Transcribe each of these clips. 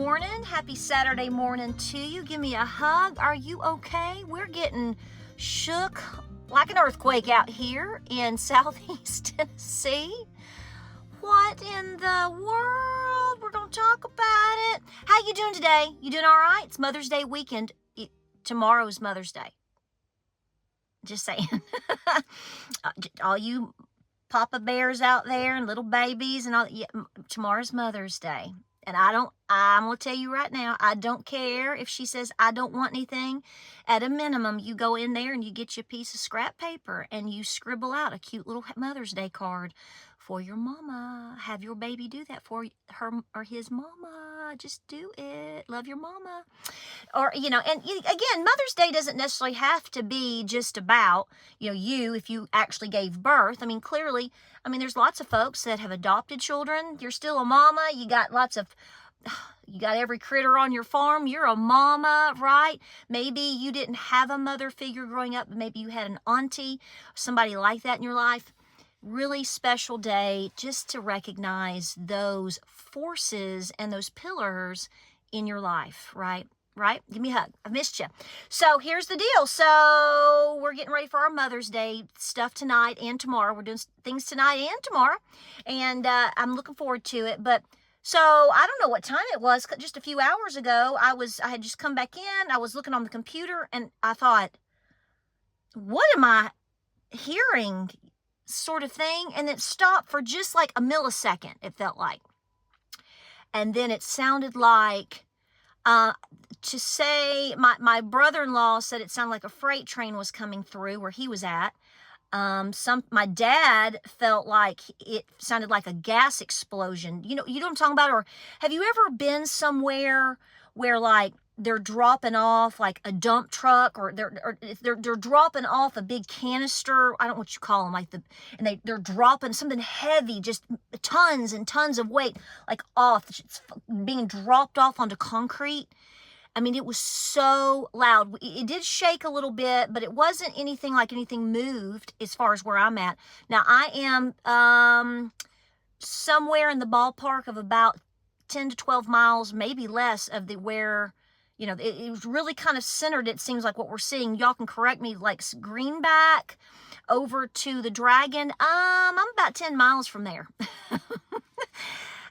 morning. Happy Saturday morning to you. Give me a hug. Are you okay? We're getting shook like an earthquake out here in Southeast Tennessee. What in the world? We're going to talk about it. How you doing today? You doing all right? It's Mother's Day weekend. Tomorrow's Mother's Day. Just saying. All you Papa Bears out there and little babies and all. Yeah, tomorrow's Mother's Day. And I'm going to tell you right now, I don't care if she says, I don't want anything. At a minimum, you go in there and you get you a piece of scrap paper and you scribble out a cute little Mother's Day card for your mama. Have your baby do that for her or his mama. Just do it. Love your mama. Or, and again, Mother's Day doesn't necessarily have to be just about, you, if you actually gave birth. I mean, clearly, there's lots of folks that have adopted children. You're still a mama. You got every critter on your farm. You're a mama, right? Maybe you didn't have a mother figure growing up, but maybe you had an auntie, somebody like that in your life. Really special day just to recognize those forces and those pillars in your life, right? Right? Give me a hug. I missed you. So here's the deal. So we're getting ready for our Mother's Day stuff tonight and tomorrow. We're doing things tonight and tomorrow. And I'm looking forward to it. But so I don't know what time it was. Just a few hours ago, I had just come back in. I was looking on the computer and I thought, what am I hearing? Sort of thing. And it stopped for just like a millisecond, it felt like. And then it sounded like, to say, my brother-in-law said it sounded like a freight train was coming through where he was at. My dad felt like it sounded like a gas explosion. You know what I'm talking about? Or have you ever been somewhere where like they're dropping off like a dump truck, or they're dropping off a big canister? I don't know what you call them, and they're dropping something heavy, just tons and tons of weight, like off, it's being dropped off onto concrete. It was so loud. It did shake a little bit, but it wasn't anything like anything moved as far as where I'm at. Now I am somewhere in the ballpark of about 10 to 12 miles, maybe less, of where it was really kind of centered. It seems like what we're seeing, y'all can correct me, like Greenback over to the Dragon. I'm about 10 miles from there.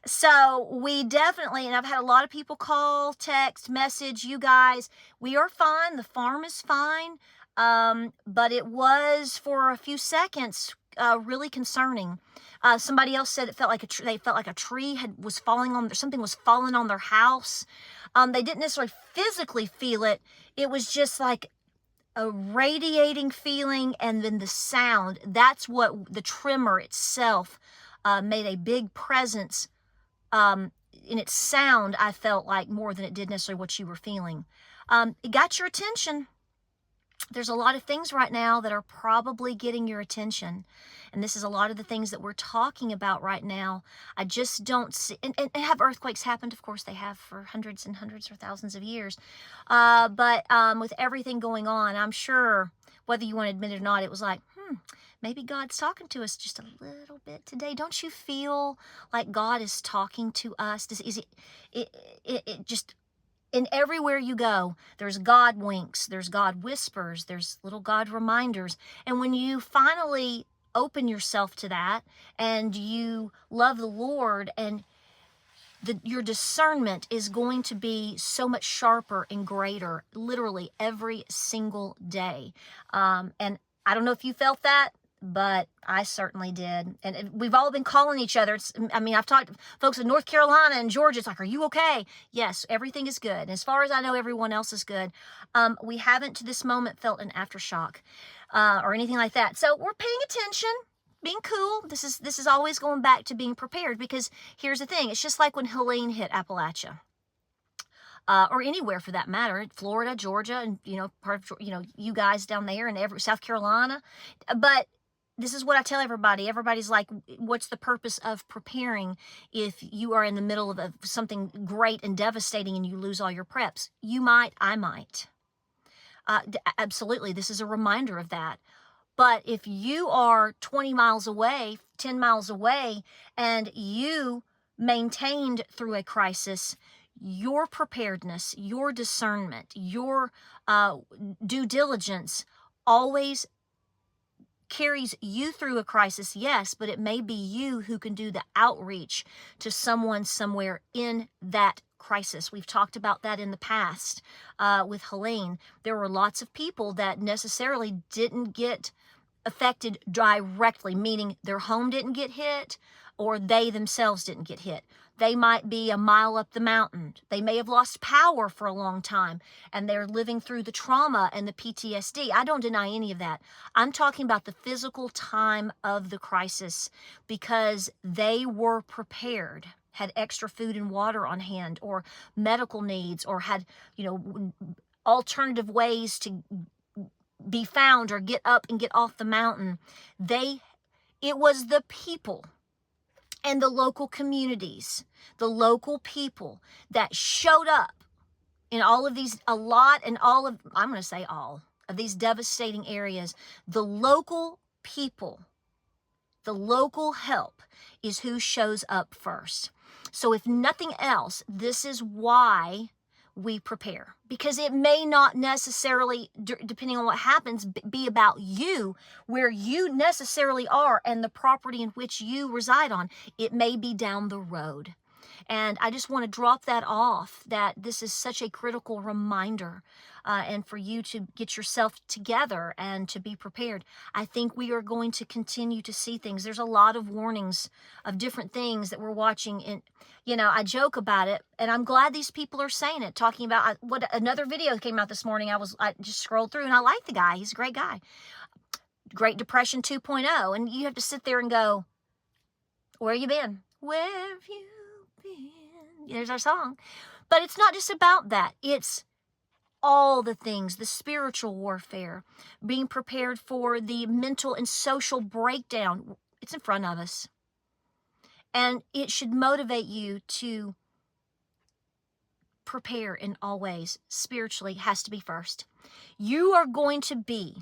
So we definitely, and I've had a lot of people call, text, message, you guys, we are fine. The farm is fine. But it was for a few seconds, really concerning. Somebody else said it felt like they felt like a tree was falling on, something was falling on their house. They didn't necessarily physically feel it. It was just like a radiating feeling. And then the sound, that's what the tremor itself, made a big presence, in its sound. I felt like more than it did necessarily what you were feeling. It got your attention. There's a lot of things right now that are probably getting your attention. And this is a lot of the things that we're talking about right now. I just don't see, and have earthquakes happened? Of course they have, for hundreds and hundreds or thousands of years. But with everything going on, I'm sure, whether you want to admit it or not, it was like, maybe God's talking to us just a little bit today. Don't you feel like God is talking to us? It just... And everywhere you go, there's God winks, there's God whispers, there's little God reminders. And when you finally open yourself to that and you love the Lord, and your discernment is going to be so much sharper and greater, literally every single day. And I don't know if you felt that, but I certainly did. And we've all been calling each other. I've talked to folks in North Carolina and Georgia. It's like, are you okay? Yes, everything is good. And as far as I know, everyone else is good. We haven't to this moment felt an aftershock or anything like that. So we're paying attention, being cool. This is always going back to being prepared, because here's the thing. It's just like when Helene hit Appalachia. Or anywhere for that matter, Florida, Georgia, and part of you guys down there, and South Carolina. But this is what I tell everybody. Everybody's like, what's the purpose of preparing if you are in the middle of something great and devastating and you lose all your preps? You might, I might. Absolutely, this is a reminder of that. But if you are 20 miles away, 10 miles away, and you maintained through a crisis, your preparedness, your discernment, your due diligence always carries you through a crisis, yes, but it may be you who can do the outreach to someone somewhere in that crisis. We've talked about that in the past with Helene. There were lots of people that necessarily didn't get affected directly, meaning their home didn't get hit or they themselves didn't get hit. They might be a mile up the mountain. They may have lost power for a long time and they're living through the trauma and the PTSD. I don't deny any of that. I'm talking about the physical time of the crisis because they were prepared, had extra food and water on hand or medical needs or had, alternative ways to be found or get up and get off the mountain. It was the people and the local communities, the local people that showed up in all of these, I'm going to say all of these devastating areas. The local people, the local help is who shows up first. So if nothing else, this is why we prepare, because it may not necessarily, depending on what happens, be about you, where you necessarily are and the property in which you reside on. It may be down the road. And I just want to drop that off, that this is such a critical reminder and for you to get yourself together and to be prepared. I think we are going to continue to see things. There's a lot of warnings of different things that we're watching. And, I joke about it, and I'm glad these people are saying it, talking about what another video came out this morning. I just scrolled through, and I like the guy. He's a great guy. Great Depression 2.0. And you have to sit there and go, where you been? Where have you been? There's our song. But it's not just about that. It's all the things, the spiritual warfare, being prepared for the mental and social breakdown. It's in front of us. And it should motivate you to prepare in all ways. Spiritually has to be first. You are going to be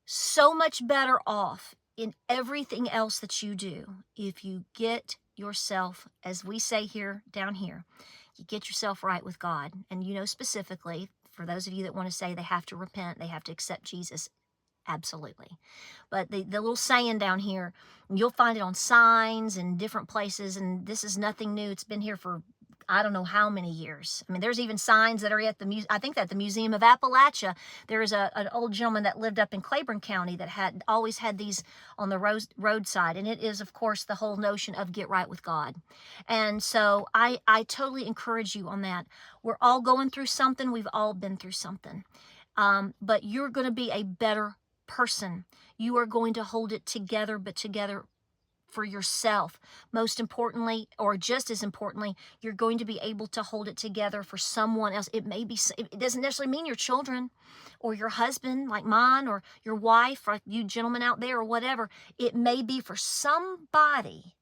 so much better off in everything else that you do if you get yourself, as we say here, down here, you get yourself right with God. And specifically, for those of you that want to say they have to repent, they have to accept Jesus, absolutely. But the little saying down here, you'll find it on signs and different places, and this is nothing new. It's been here for I don't know how many years. I mean, there's even signs that are at I think that the Museum of Appalachia, there is an old gentleman that lived up in Claiborne County that had always had these on the roadside. And it is, of course, the whole notion of get right with God. And so I totally encourage you on that. We're all going through something. We've all been through something. But you're going to be a better person. You are going to hold it together, but together for yourself. Most importantly, or just as importantly, you're going to be able to hold it together for someone else. It doesn't necessarily mean your children or your husband like mine or your wife or you gentlemen out there or whatever. It may be for somebody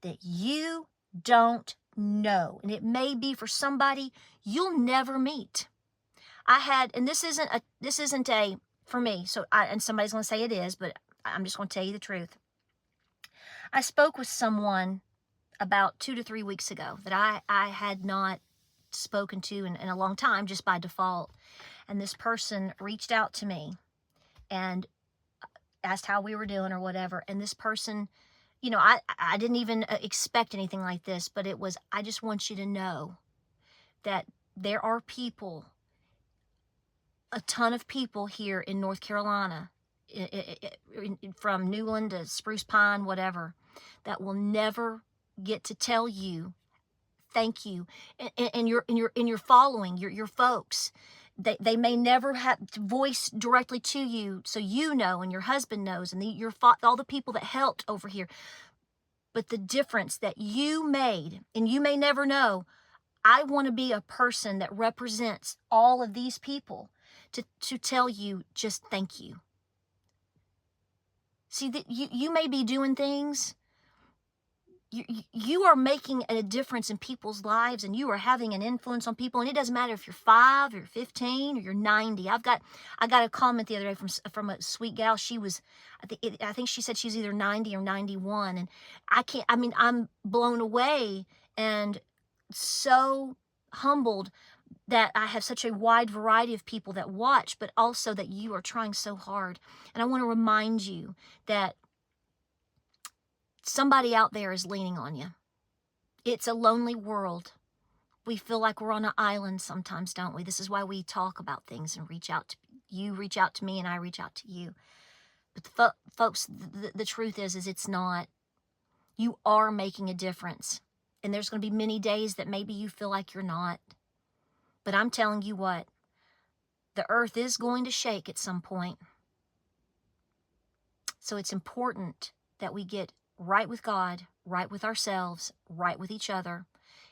that you don't know. And it may be for somebody you'll never meet. And this isn't a, for me, and somebody's going to say it is, but I'm just going to tell you the truth. I spoke with someone about 2 to 3 weeks ago that I had not spoken to in a long time, just by default. And this person reached out to me and asked how we were doing or whatever. And this person, I didn't even expect anything like this, but it was, I just want you to know that there are people, a ton of people here in North Carolina, from Newland to Spruce Pine, whatever, that will never get to tell you thank you. And your following, your folks, they may never have to voice directly to you, so and your husband knows, and all the people that helped over here. But the difference that you made, and you may never know, I want to be a person that represents all of these people to tell you just thank you. See, that you may be doing things, you are making a difference in people's lives, and you are having an influence on people, and it doesn't matter if you're 5 or 15 or you're 90. I got a comment the other day from a sweet gal. She was, I think she said she's either 90 or 91, and I'm blown away, and so humbled that I have such a wide variety of people that watch, but also that you are trying so hard. And I want to remind you that somebody out there is leaning on you. It's a lonely world. We feel like we're on an island sometimes, don't we? This is why we talk about things and reach out to you, reach out to me, and I reach out to you. But folks, the truth is it's not. You are making a difference. And there's going to be many days that maybe you feel like you're not. But I'm telling you what, the earth is going to shake at some point. So it's important that we get right with God, right with ourselves, right with each other,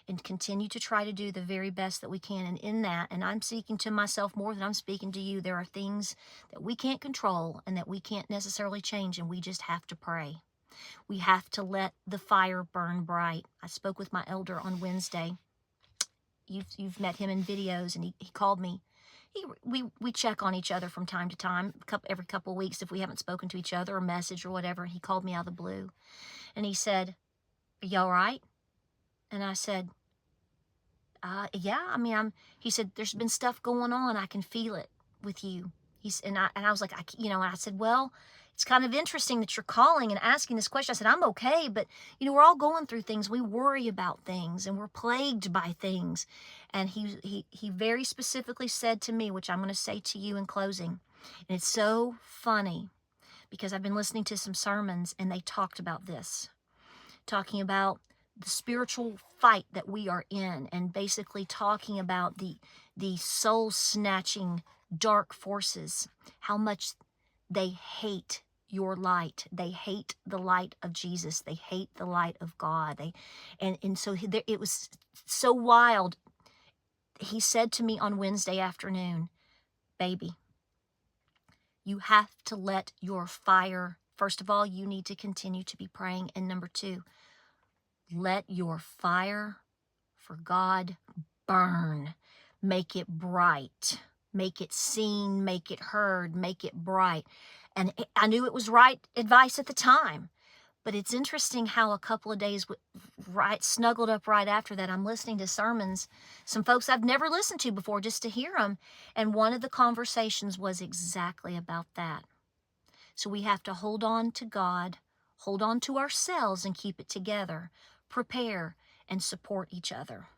and continue to try to do the very best that we can. And in that, and I'm speaking to myself more than I'm speaking to you, there are things that we can't control and that we can't necessarily change, and we just have to pray. We have to let the fire burn bright. I spoke with my elder on Wednesday. You've met him in videos, and he called me. We check on each other from time to time, every couple of weeks if we haven't spoken to each other, or message or whatever. And he called me out of the blue, and he said, "Are you all right?" And I said, "Yeah. I mean, He said, "There's been stuff going on. I can feel it with you." And I was like, and I said, "Well, it's kind of interesting that you're calling and asking this question." I said, "I'm okay, but we're all going through things. We worry about things, and we're plagued by things." And he very specifically said to me, which I'm going to say to you in closing, and it's so funny because I've been listening to some sermons, and they talked about this, talking about the spiritual fight that we are in, and basically talking about the soul-snatching dark forces, how much they hate your light. They hate the light of Jesus. They hate the light of God. So it was so wild. He said to me on Wednesday afternoon, "Baby, you have to let your fire, first of all, you need to continue to be praying. And number two, let your fire for God burn. Make it bright. Make it seen. Make it heard. Make it bright." And I knew it was right advice at the time. But it's interesting how a couple of days snuggled up right after that, I'm listening to sermons, some folks I've never listened to before, just to hear them. And one of the conversations was exactly about that. So we have to hold on to God, hold on to ourselves, and keep it together. Prepare and support each other.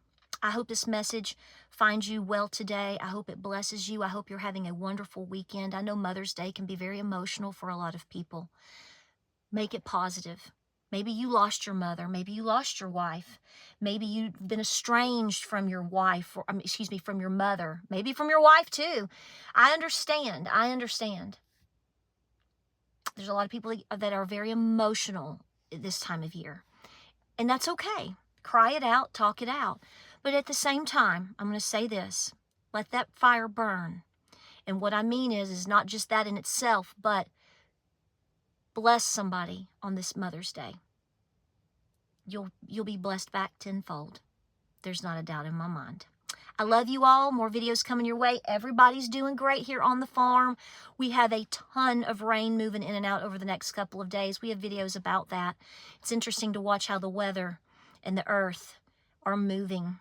I hope this message finds you well today. I hope it blesses you. I hope you're having a wonderful weekend. I know Mother's Day can be very emotional for a lot of people. Make it positive. Maybe you lost your mother. Maybe you lost your wife. Maybe you've been estranged from your wife, from your mother. Maybe from your wife too. I understand. There's a lot of people that are very emotional this time of year. And that's okay. Cry it out, talk it out. But at the same time, I'm going to say this. Let that fire burn. And what I mean is not just that in itself, but bless somebody on this Mother's Day. You'll be blessed back tenfold. There's not a doubt in my mind. I love you all. More videos coming your way. Everybody's doing great here on the farm. We have a ton of rain moving in and out over the next couple of days. We have videos about that. It's interesting to watch how the weather and the earth are moving.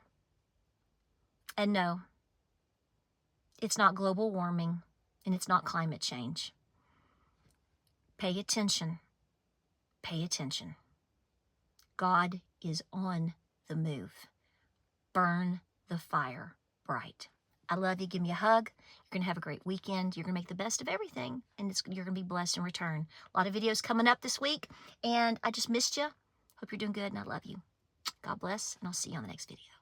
And no, it's not global warming, and it's not climate change. Pay attention. Pay attention. God is on the move. Burn the fire bright. I love you. Give me a hug. You're going to have a great weekend. You're going to make the best of everything, and you're going to be blessed in return. A lot of videos coming up this week, and I just missed you. Hope you're doing good, and I love you. God bless, and I'll see you on the next video.